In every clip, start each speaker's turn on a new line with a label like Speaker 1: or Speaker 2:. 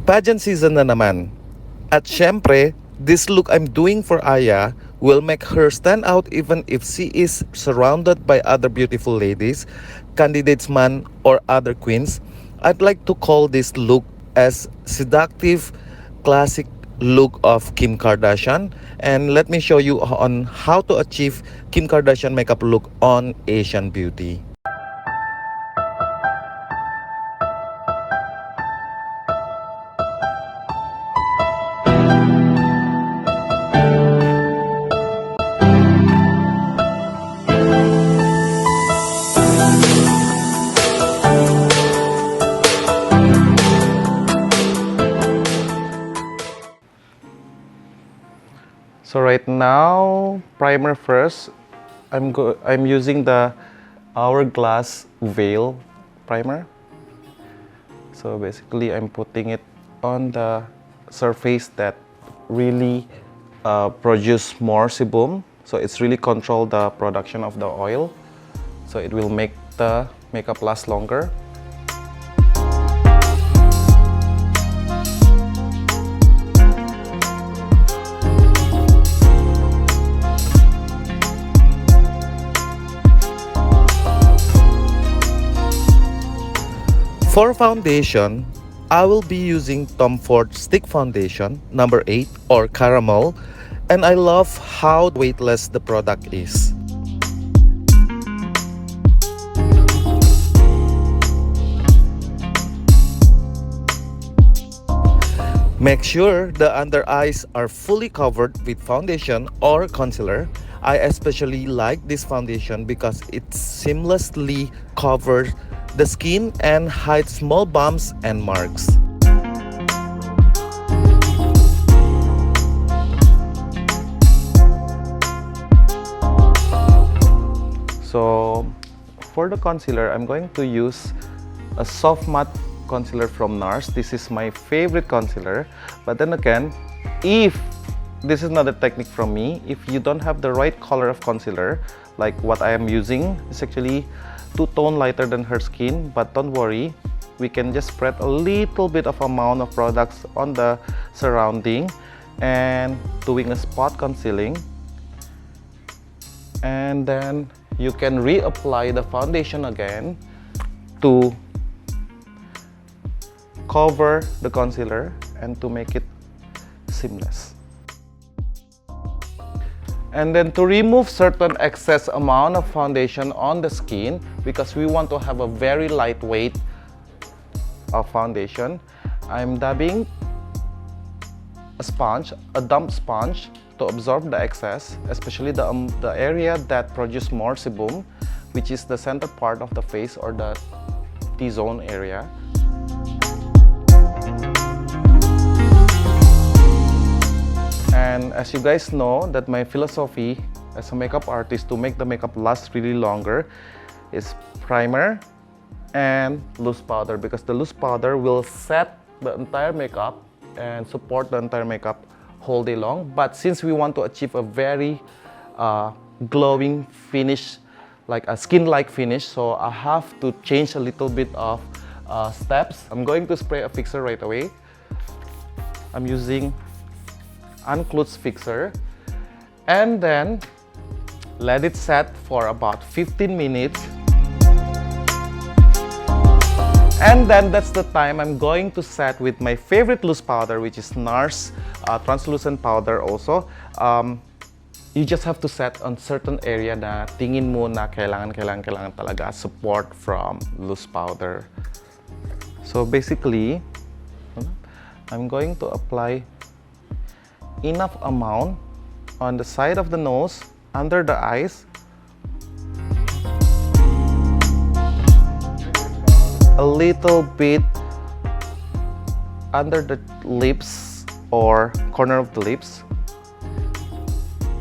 Speaker 1: Pageant season na naman. At syempre, this look I'm doing for Aya will make her stand out even if she is surrounded by other beautiful ladies, candidates man, or other queens. I'd like to call this look as seductive, classic look of Kim Kardashian, and let me show you on how to achieve Kim Kardashian makeup look on Asian Beauty. So right now, primer first. I'm using the Hourglass Veil primer. So basically, I'm putting it on the surface that really produce more sebum. So it's really control the production of the oil. So it will make the makeup last longer. For foundation, I will be using Tom Ford Stick Foundation number 8 or Caramel, and I love how weightless the product is. Make sure the under eyes are fully covered with foundation or concealer. I especially like this foundation because it seamlessly covers the skin and hides small bumps and marks. So for the concealer, I'm going to use a soft matte concealer from NARS. This is my favorite concealer, but then again, if this is another technique from me, if you don't have the right color of concealer, like what I am using, is actually 2-tone lighter than her skin, but don't worry, we can just spread a little bit of amount of products on the surrounding and doing a spot concealing, and then you can reapply the foundation again to cover the concealer and to make it seamless. And then to remove certain excess amount of foundation on the skin, because we want to have a very lightweight of foundation, I'm dabbing a sponge, a damp sponge, to absorb the excess, especially the area that produces more sebum, which is the center part of the face or the T-zone area. And as you guys know, that my philosophy as a makeup artist to make the makeup last really longer is primer and loose powder, because the loose powder will set the entire makeup and support the entire makeup whole day long. But since we want to achieve a very glowing finish, like a skin-like finish, so I have to change a little bit of steps. I'm going to spray a fixer right away. I'm using Unclutch fixer, and then let it set for about 15 minutes, and then that's the time I'm going to set with my favorite loose powder, which is NARS translucent powder also. You just have to set on certain area na tingin mo na kailangan talaga support from loose powder. So basically, I'm going to apply enough amount on the side of the nose, under the eyes, a little bit under the lips or corner of the lips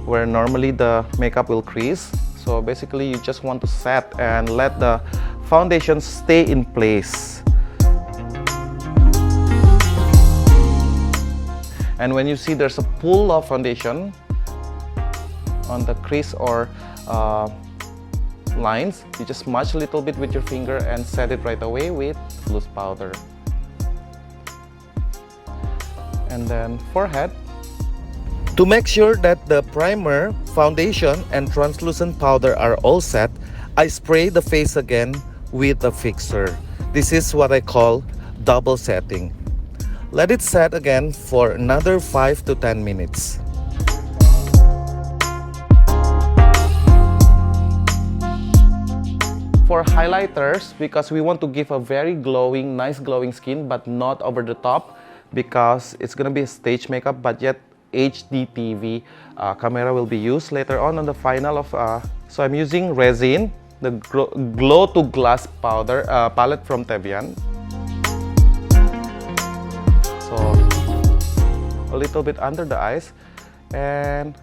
Speaker 1: where normally the makeup will crease. So basically you just want to set and let the foundation stay in place. And when you see there's a pool of foundation on the crease or lines, you just smudge a little bit with your finger and set it right away with loose powder. And then forehead. To make sure that the primer, foundation, and translucent powder are all set, I spray the face again with a fixer. This is what I call double setting. Let it set again for another 5 to 10 minutes. For highlighters, because we want to give a very glowing, nice glowing skin, but not over the top, because it's gonna be a stage makeup, but yet HD TV camera will be used later on the final of. So I'm using resin, the glow to glass powder palette from Teviant. So a little bit under the eyes and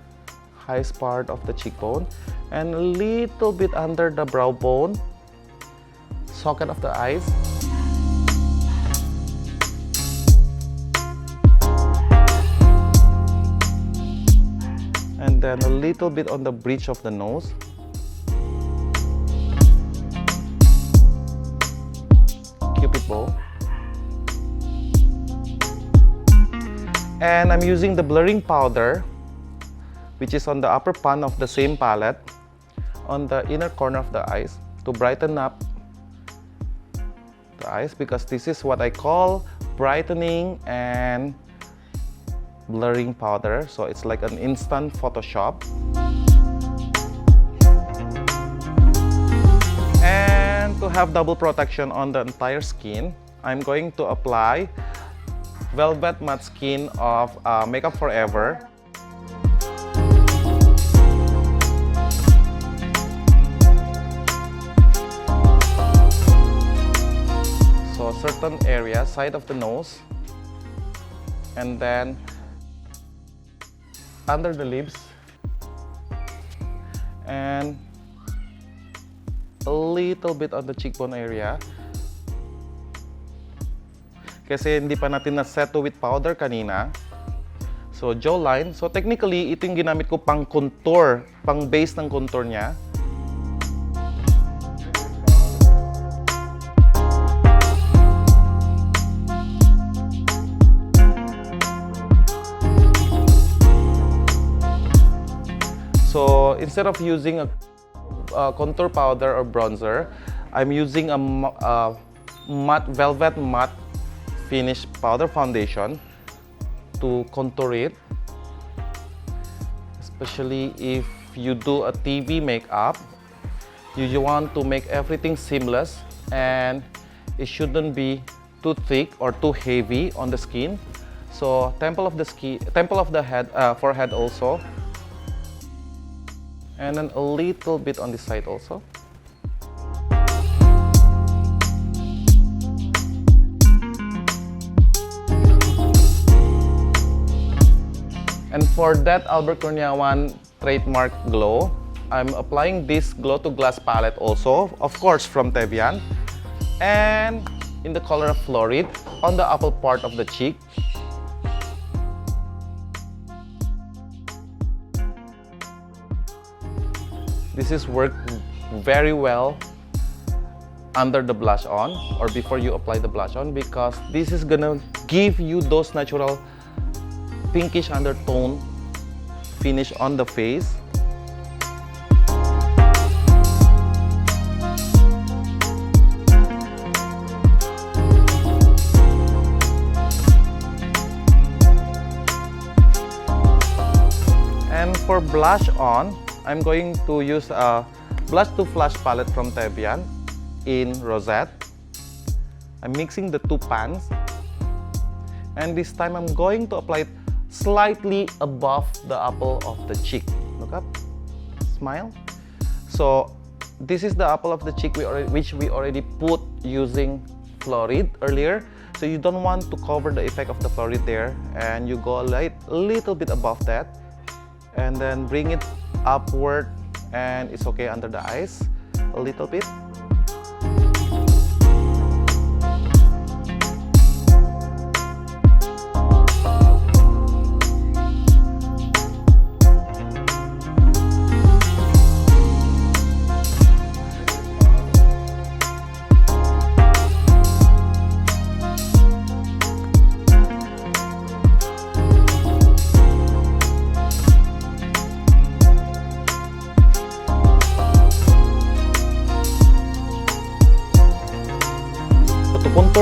Speaker 1: highest part of the cheekbone, and a little bit under the brow bone, socket of the eyes. And then a little bit on the bridge of the nose. Cupid bow. And I'm using the blurring powder, which is on the upper pan of the same palette, on the inner corner of the eyes to brighten up the eyes, because this is what I call brightening and blurring powder, so it's like an instant Photoshop. And to have double protection on the entire skin, I'm going to apply Velvet Matte Skin of Makeup Forever. So certain area, side of the nose, and then under the lips, and a little bit on the cheekbone area. Kasi hindi pa natin na-set with powder kanina. So jawline. So technically, ito yung ginamit ko pang contour, pang base ng contour niya. So instead of using a contour powder or bronzer, I'm using a velvet matte finish powder foundation to contour it. Especially if you do a TV makeup, you want to make everything seamless and it shouldn't be too thick or too heavy on the skin. So temple of the head, forehead also. And then a little bit on this side also. And for that Albert Kurniawan trademark glow, I'm applying this glow to glass palette also, of course from Teviant, and in the color of Florid on the upper part of the cheek. This is worked very well under the blush on or before you apply the blush on, because this is gonna give you those natural pinkish undertone finish on the face. And for blush on, I'm going to use a Blush to Flash palette from Teviant in Rosette. I'm mixing the two pans, and this time I'm going to apply it slightly above the apple of the cheek. Look up, smile. So this is the apple of the cheek which we already put using Florid earlier. So you don't want to cover the effect of the Florid there, and you go a little bit above that, and then bring it upward, and it's okay under the eyes a little bit.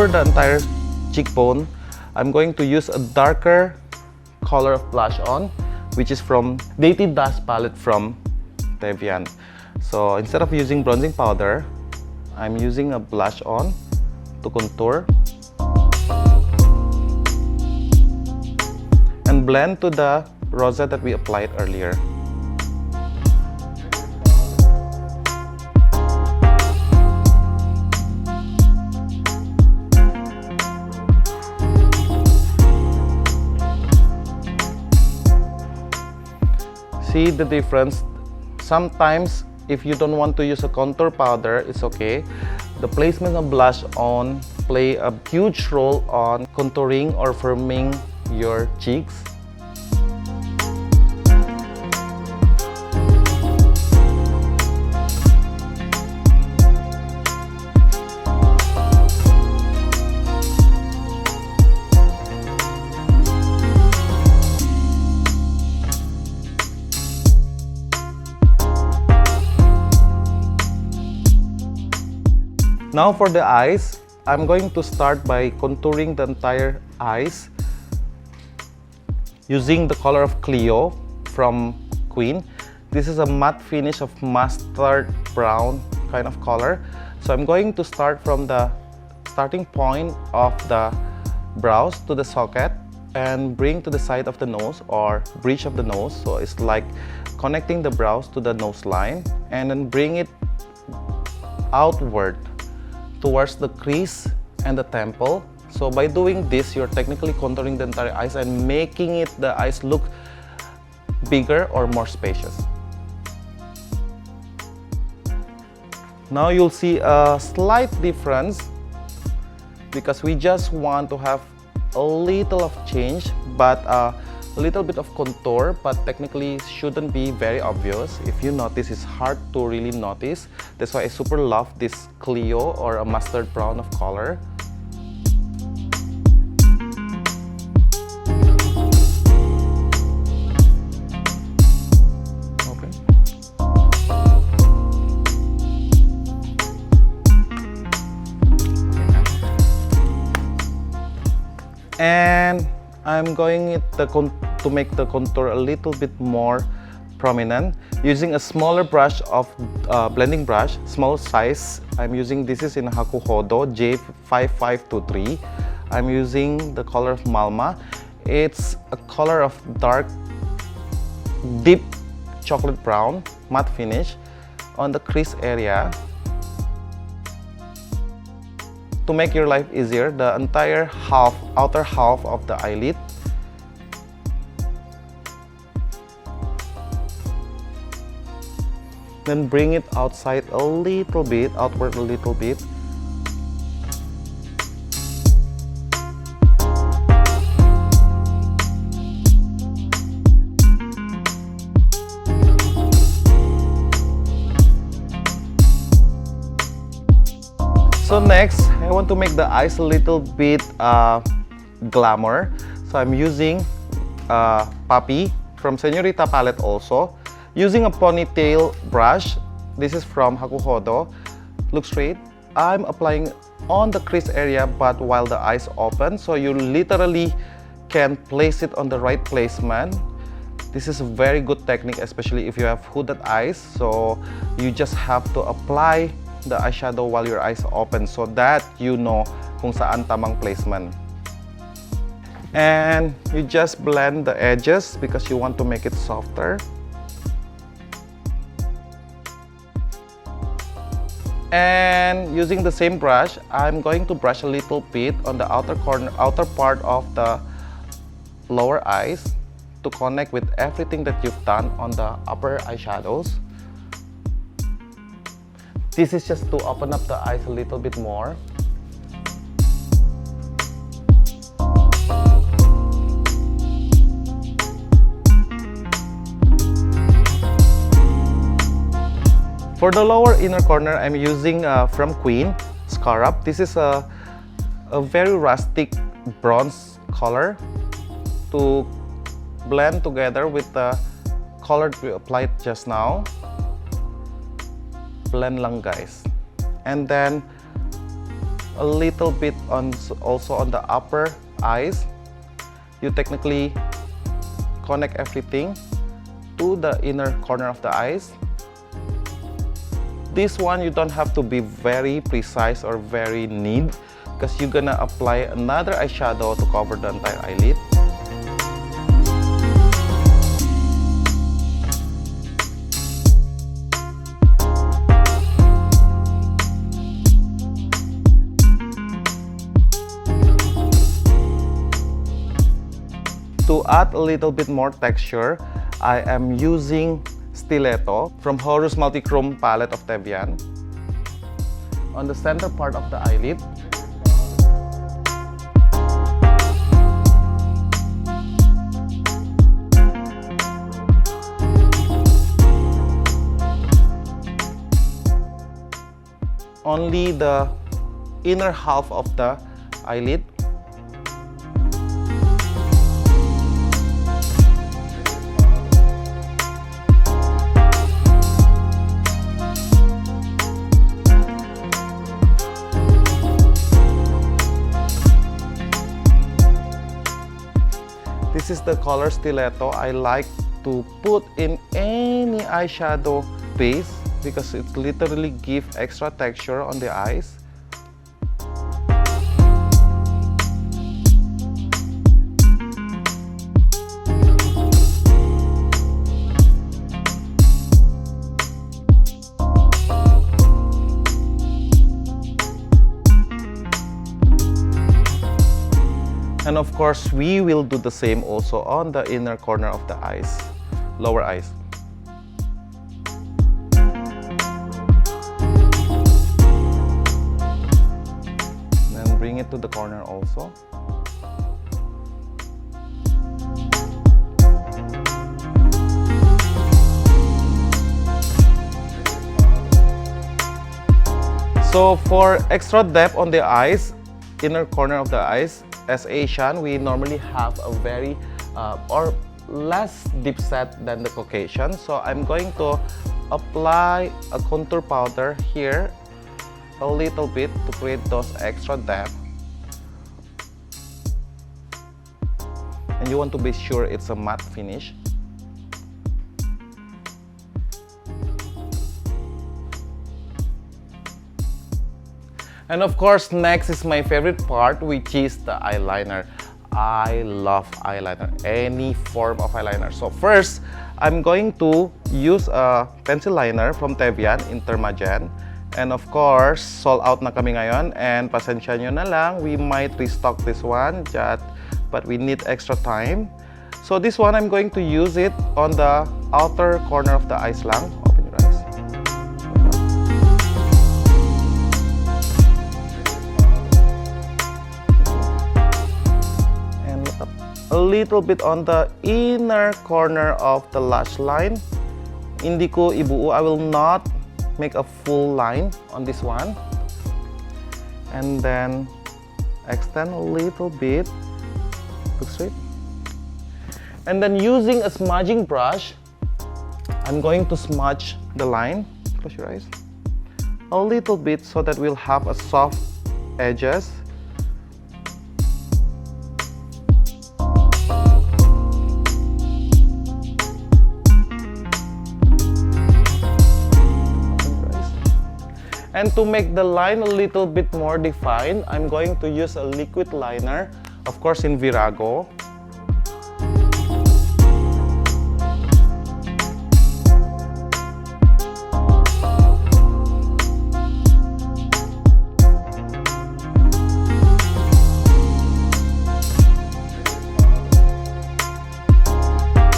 Speaker 1: contour the entire cheekbone, I'm going to use a darker color of blush on, which is from Dated Dust palette from Teviant. So instead of using bronzing powder, I'm using a blush on to contour and blend to the rosette that we applied earlier. See the difference? Sometimes if you don't want to use a contour powder, it's okay. The placement of blush on play a huge role on contouring or firming your cheeks. Now for the eyes, I'm going to start by contouring the entire eyes using the color of Clio from Queen. This is a matte finish of mustard brown kind of color. So I'm going to start from the starting point of the brows to the socket and bring to the side of the nose or bridge of the nose. So it's like connecting the brows to the nose line and then bring it outward towards the crease and the temple. So by doing this, you're technically contouring the entire eyes and making it the eyes look bigger or more spacious. Now you'll see a slight difference because we just want to have a little of change, but a little bit of contour, but technically shouldn't be very obvious. If you notice, it's hard to really notice. That's why I super love this Clio or a mustard brown of color. Okay. And I'm going to make the contour a little bit more prominent using a smaller brush of blending brush, small size. I'm using, this is in Hakuhodo J5523. I'm using the color of Malma. It's a color of dark, deep chocolate brown, matte finish on the crease area. To make your life easier, the entire outer half of the eyelid. Then bring it outside a little bit, outward a little bit. So next, I want to make the eyes a little bit glamour. So I'm using Papi from Señorita palette also. Using a ponytail brush, this is from Hakuhodo. Look straight. I'm applying on the crease area, but while the eyes open, so you literally can place it on the right placement. This is a very good technique, especially if you have hooded eyes. So you just have to apply the eyeshadow while your eyes open so that you know kung saan tamang placement. And you just blend the edges because you want to make it softer. And using the same brush, I'm going to brush a little bit on the outer part of the lower eyes to connect with everything that you've done on the upper eyeshadows. This is just to open up the eyes a little bit more. For the lower inner corner, I'm using from Queen Scarab. This is a very rustic bronze color to blend together with the color we applied just now. Blend lang guys. And then a little bit also on the upper eyes. You technically connect everything to the inner corner of the eyes. This one you don't have to be very precise or very neat, because you're gonna apply another eyeshadow to cover the entire eyelid. To add a little bit more texture, I am using Stiletto from Horus Multichrome palette of Teviant on the center part of the eyelid. Only the inner half of the eyelid. This is the color Stiletto I like to put in any eyeshadow base because it literally gives extra texture on the eyes. And of course, we will do the same also on the inner corner of the eyes, lower eyes. Then bring it to the corner also. So for extra depth on the eyes, inner corner of the eyes, as Asian, we normally have a very or less deep set than the Caucasian. So I'm going to apply a contour powder here a little bit to create those extra depth. And you want to be sure it's a matte finish. And of course, next is my favorite part, which is the eyeliner. I love eyeliner, any form of eyeliner. So first, I'm going to use a pencil liner from Teviant in Termagen. And of course, sold out na kami ngayon. And pasensya nyo na lang, we might restock this one, but we need extra time. So this one, I'm going to use it on the outer corner of the eyes lang. Open your eyes. A little bit on the inner corner of the lash line. Hindi ko ibuo. I will not make a full line on this one. And then extend a little bit. Look straight. And then using a smudging brush, I'm going to smudge the line. Close your eyes. A little bit so that we'll have a soft edges. And to make the line a little bit more defined, I'm going to use a liquid liner, of course in Virago.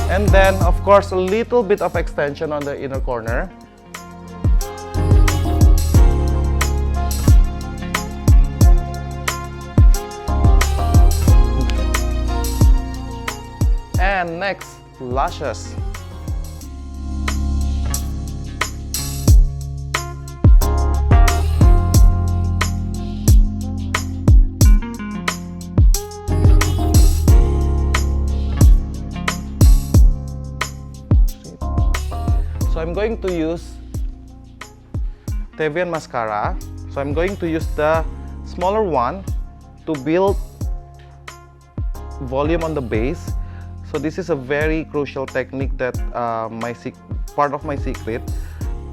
Speaker 1: And then, of course, a little bit of extension on the inner corner. And next, lashes. So I'm going to use Teviant mascara. So I'm going to use the smaller one to build volume on the base. So this is a very crucial technique that part of my secret.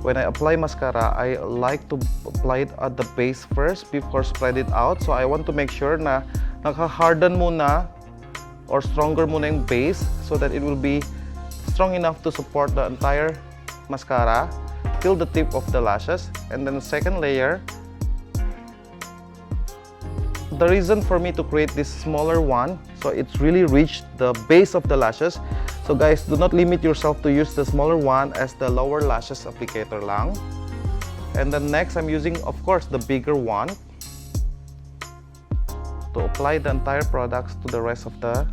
Speaker 1: When I apply mascara, I like to apply it at the base first before spread it out. So I want to make sure na naka-harden muna or stronger muna yung base so that it will be strong enough to support the entire mascara till the tip of the lashes. And then the second layer, the reason for me to create this smaller one, so it's really reached the base of the lashes. So guys, do not limit yourself to use the smaller one as the lower lashes applicator lang. And then next, I'm using, of course, the bigger one to apply the entire products to the rest of the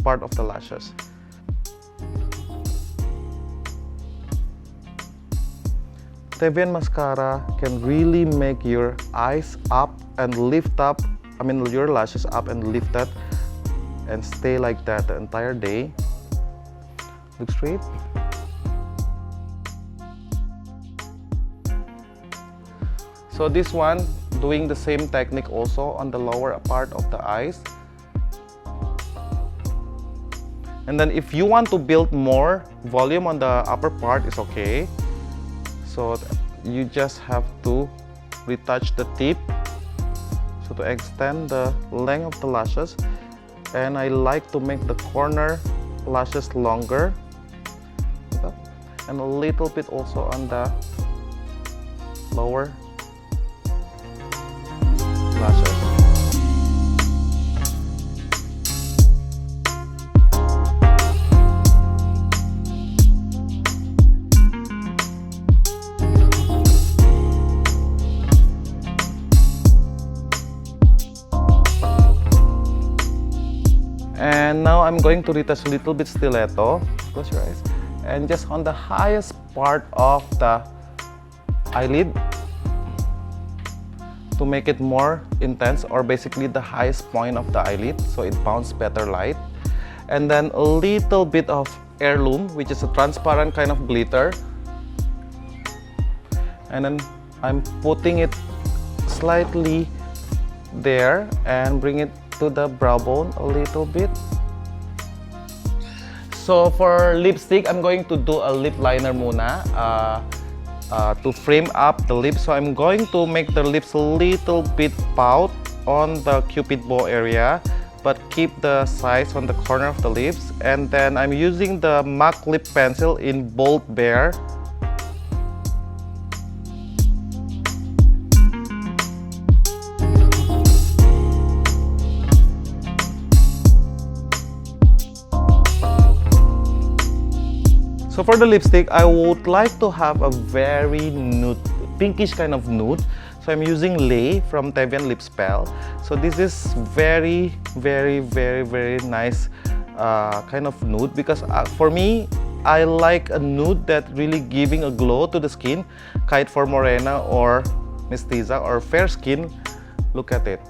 Speaker 1: part of the lashes. Teviant mascara can really make your eyes up and lift up, your lashes up and lifted and stay like that the entire day. Look straight. So this one, doing the same technique also on the lower part of the eyes. And then if you want to build more volume on the upper part, it's okay. So you just have to retouch the tip, so to extend the length of the lashes. And I like to make the corner lashes longer, and a little bit also on the lower lashes. And now I'm going to retouch a little bit stiletto. Close your eyes. And just on the highest part of the eyelid to make it more intense, or basically the highest point of the eyelid, so it bounces better light. And then a little bit of heirloom, which is a transparent kind of glitter. And then I'm putting it slightly there and bring it to the brow bone a little bit. So for lipstick, I'm going to do a lip liner muna to frame up the lips. So I'm going to make the lips a little bit pout on the cupid bow area, but keep the size on the corner of the lips. And then I'm using the MAC lip pencil in Bold Bear. So for the lipstick, I would like to have a very nude, pinkish kind of nude. So I'm using Lay from Teviant Lip Spell. So this is very nice kind of nude, because for me, I like a nude that really giving a glow to the skin. Kahit for morena or mestiza or fair skin, look at it.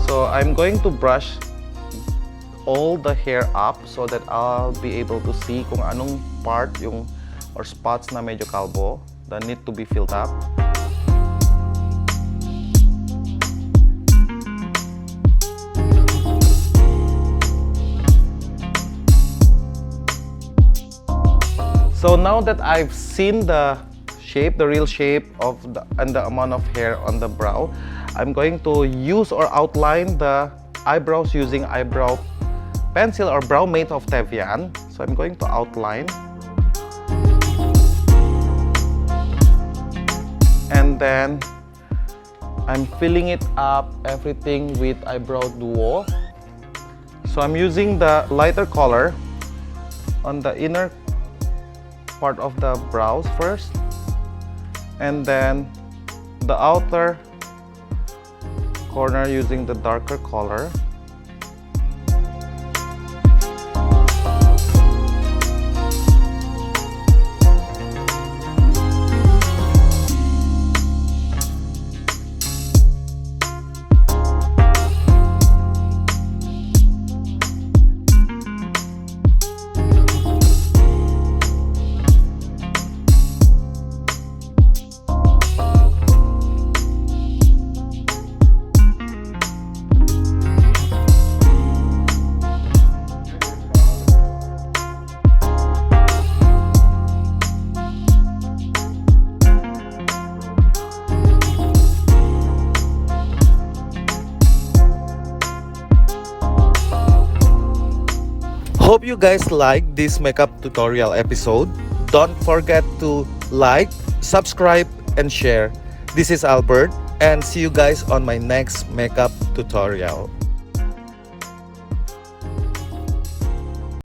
Speaker 1: So I'm going to brush all the hair up so that I'll be able to see kung anong part yung or spots na medyo kalbo that need to be filled up. So now that I've seen the shape, the real shape of and the amount of hair on the brow, I'm going to use or outline the eyebrows using eyebrow pencil or Browmate of Teviant. So I'm going to outline. And then I'm filling it up, everything with eyebrow duo. So I'm using the lighter color on the inner part of the brows first, and then the outer corner using the darker color. Hope you guys like this makeup tutorial episode. Don't forget to like, subscribe, and share. This is Albert, and see you guys on my next makeup tutorial.